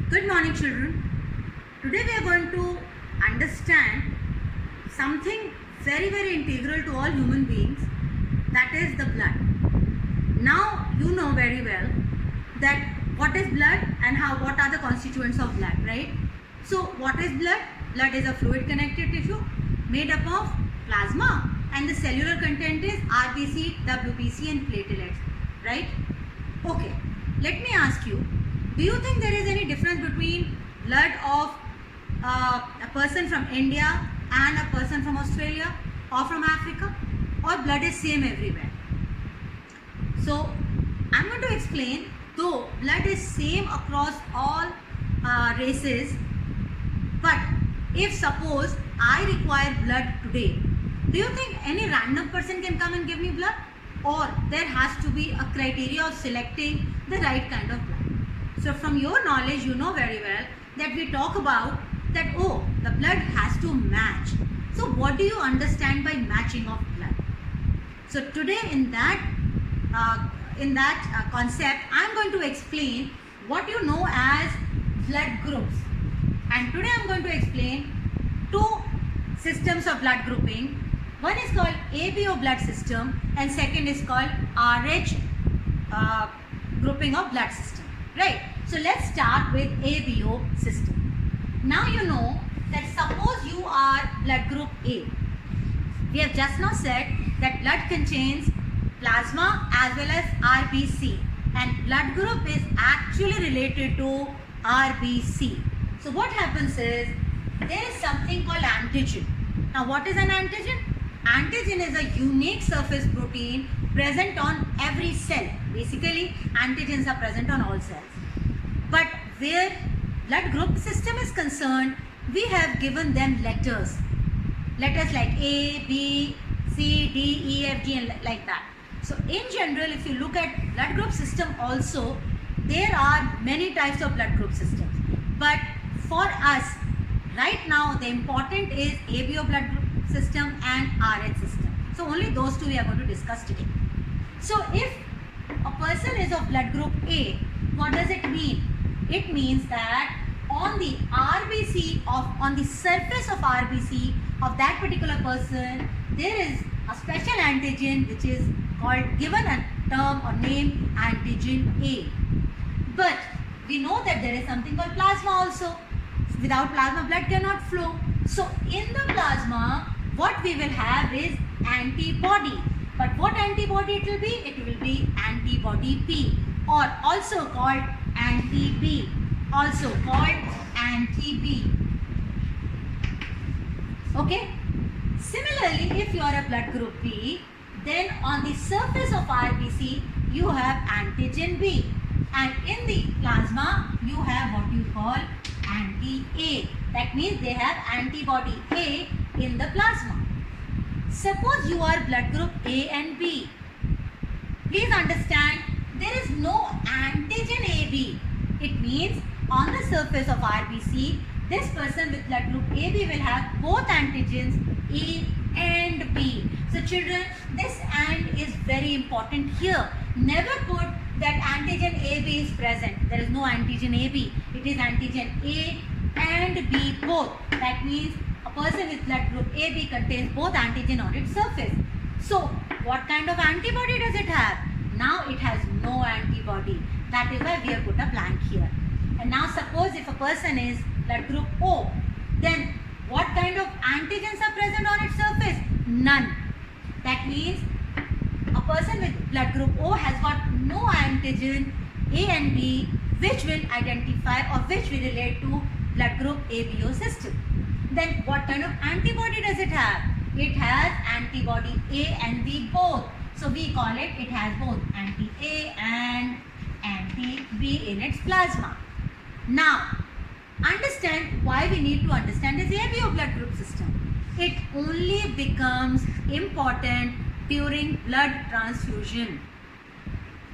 Good morning, children. Today we are going to understand something very integral to all human beings, that is the blood. Now you know very well that what is blood and what are the constituents of blood, right? So what is blood? Blood is a fluid connective tissue made up of plasma, and the cellular content is RBC, WBC and platelets, right? Okay, let me ask you, do you think there is any difference between blood of a person from India and a person from Australia or from Africa, or blood is same everywhere? So I'm going to explain, though blood is same across all races, but if suppose I require blood today, do you think any random person can come and give me blood, or there has to be a criteria of selecting the right kind of blood? So from your knowledge, you know very well that we talk about that, oh, the blood has to match. So what do you understand by matching of blood? So today in that concept, I'm going to explain what you know as blood groups. And today I'm going to explain two systems of blood grouping. One is called ABO blood system and second is called RH grouping of blood system. Right. So let's start with ABO system. Now you know that suppose you are blood group A. We have just now said that blood contains plasma as well as RBC, and blood group is actually related to RBC. So what happens is there is something called antigen. Now what is an antigen? Antigen is a unique surface protein present on every cell. Basically, antigens are present on all cells. But where blood group system is concerned, we have given them letters. Letters like A, B, C, D, E, F, G and like that. So in general, if you look at blood group system also, there are many types of blood group systems. But for us, right now, the important is ABO blood group system and RH system. So only those two we are going to discuss today. So if a person is of blood group A, what does it mean? It means that on the RBC on the surface of RBC of that particular person, there is a special antigen which is called, given a term or name, antigen A. But we know that there is something called plasma also. Without plasma, blood cannot flow. So in the plasma, what we will have is antibody. But what antibody it will be? It will be antibody P, or also called anti-B, also called anti-B. Okay? Similarly, if you are a blood group B, then on the surface of RBC, you have antigen B. And in the plasma, you have what you call anti-A. That means they have antibody A in the plasma. Suppose you are blood group A and B. Please understand, there is no antigen AB. It means on the surface of RBC, this person with blood group AB will have both antigens A and B. So children, this "and" is very important here. Never put that antigen AB is present. There is no antigen AB. It is antigen A and B both. That means a person with blood group AB contains both antigen on its surface. So what kind of antibody does it have? Now it has no antibody. That is why we have put a blank here. And now suppose if a person is blood group O, then what kind of antigens are present on its surface? None. That means a person with blood group O has got no antigen A and B which will identify or which will relate to blood group ABO system. Then what kind of antibody does it have? It has antibody A and B both. So we call it has both anti-A and anti-B in its plasma. Now, understand why we need to understand this ABO blood group system. It only becomes important during blood transfusion.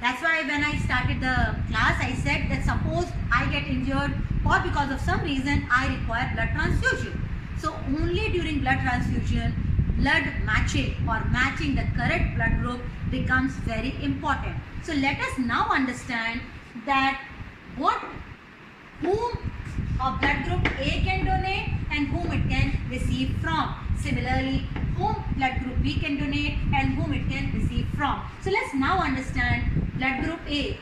That's why when I started the class, I said that suppose I get injured or because of some reason I require blood transfusion. So only during blood transfusion, blood matching or matching the correct blood group becomes very important. So let us now understand that whom a blood group A can donate and whom it can receive from. Similarly, whom blood group B can donate and whom it can receive from. So let's now understand blood group A.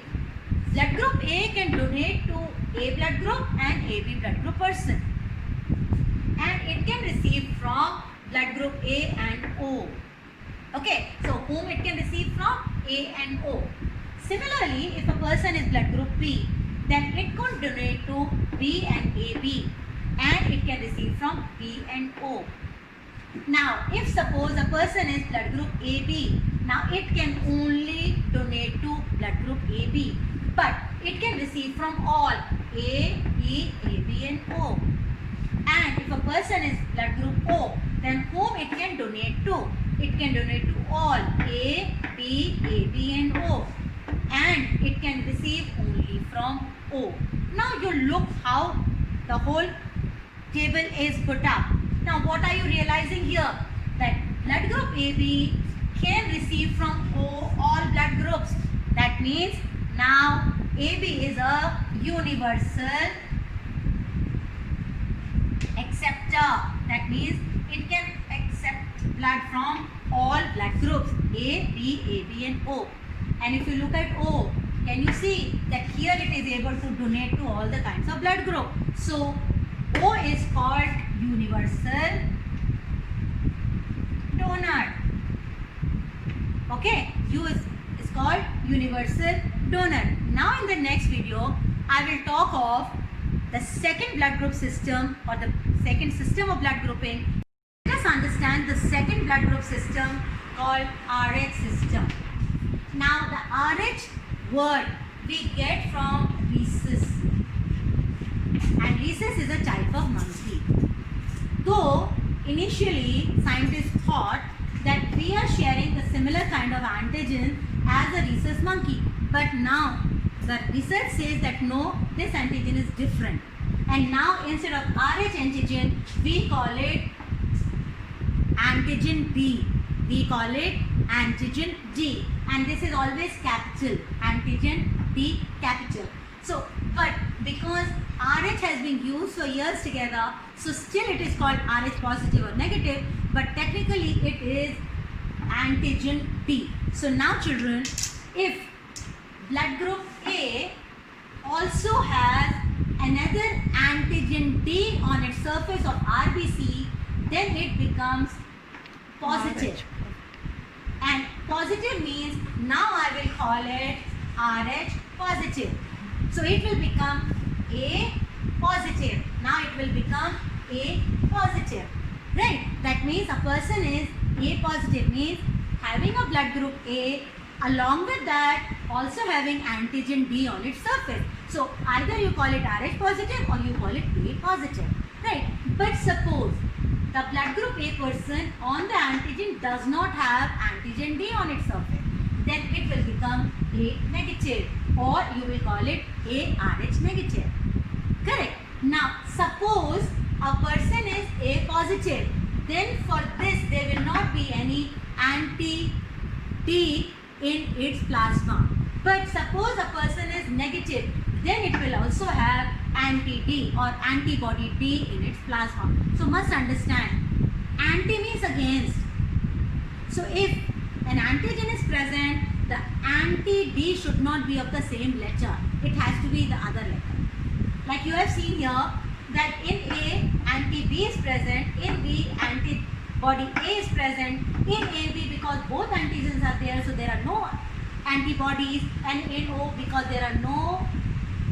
Blood group A can donate to A blood group and AB blood group person, and it can receive from blood group A and O. Okay, so whom it can receive from? A and O. Similarly, if a person is blood group B, then it could donate to B and AB, and it can receive from B and O. Now, if suppose a person is blood group AB, now it can only donate to blood group AB, but it can receive from all A, B, AB and O. And if a person is blood group O, then whom it can donate to? It can donate to all A, B, AB and O, and it can receive only from O. Now you look how the whole table is put up. Now what are you realizing here? That blood group AB can receive from O all blood groups. That means now AB is a universal acceptor. That means it can accept blood from all blood groups A, B, AB and O. And if you look at O, can you see that here it is able to donate to all the kinds of blood group. So O is called universal donor. Okay, U is called universal donor. Now in the next video, I will talk of the second blood group system or the second system of blood grouping. Let us understand the second blood group system called RH system. Now the RH word we get from rhesus, and rhesus is a type of monkey. Though initially scientists thought that we are sharing the similar kind of antigen as a rhesus monkey, but now the research says that no, this antigen is different, and now instead of RH antigen we call it antigen D. We call it antigen D, and this is always capital, antigen D capital. So, but because RH has been used for years together, so still it is called RH positive or negative, but technically it is antigen D. So now children, if blood group A also has another antigen D on its surface of RBC, then it becomes positive. And positive means now I will call it RH positive. So it will become A positive. Now it will become A positive. Right? That means a person is A positive, means having a blood group A, along with that also having antigen D on its surface. So either you call it RH positive or you call it A positive. Right? But suppose the blood group A person on the antigen does not have antigen D on its surface, then it will become A negative, or you will call it ARH negative. Correct? Now suppose a person is A positive, then for this there will not be any anti-D in its plasma. But suppose a person is negative, then it will also have anti-D or antibody D in its plasma. So must understand, anti means against. So if an antigen is present, the anti-D should not be of the same letter. It has to be the other letter. Like you have seen here, that in A, anti-B is present, in B, antibody A is present, in AB because both antigens are there, so there are no antibodies, and in O because there are no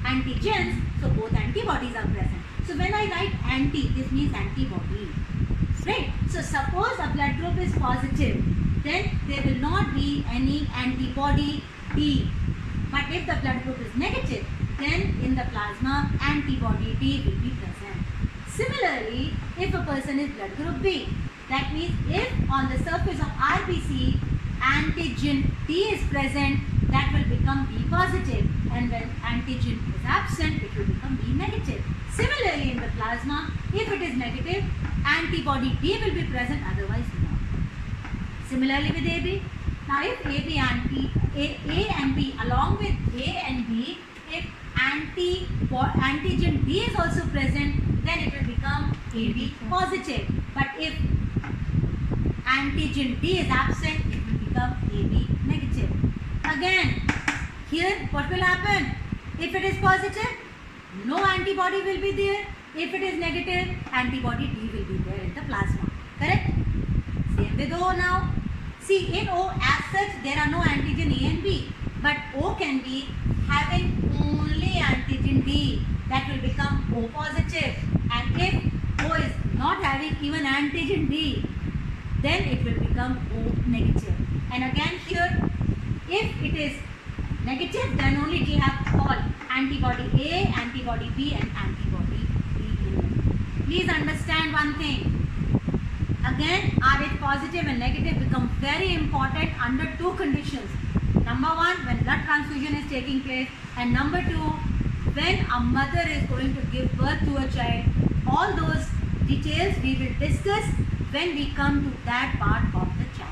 antigens, so both antibodies are present. So when I write anti, this means antibody. Right? So suppose a blood group is positive, then there will not be any antibody D. But if the blood group is negative, then in the plasma antibody D will be present. Similarly, if a person is blood group B, that means if on the surface of RBC antigen D is present, that will become B positive, and when antigen is absent, it will become B negative. Similarly, in the plasma, if it is negative, antibody D will be present, otherwise not. Similarly with AB, now if A and B along with A and B, if antigen B is also present, then it will become AB positive. But if antigen D is absent, it will become AB negative. Again, here what will happen? If it is positive, no antibody will be there. If it is negative, antibody D will be there in the plasma. Correct? Same with O now. See, in O as such, there are no antigen A and B. But O can be having only antigen D. That will become O positive. And if O is not having even antigen D, then it will become O negative. And again here, if it is negative, then only it will have all antibody A, antibody B and antibody D in it. Please understand one thing. Again, Rh positive and negative become very important under two conditions. Number one, when blood transfusion is taking place, and number two, when a mother is going to give birth to a child. All those details we will discuss when we come to that part of the chapter.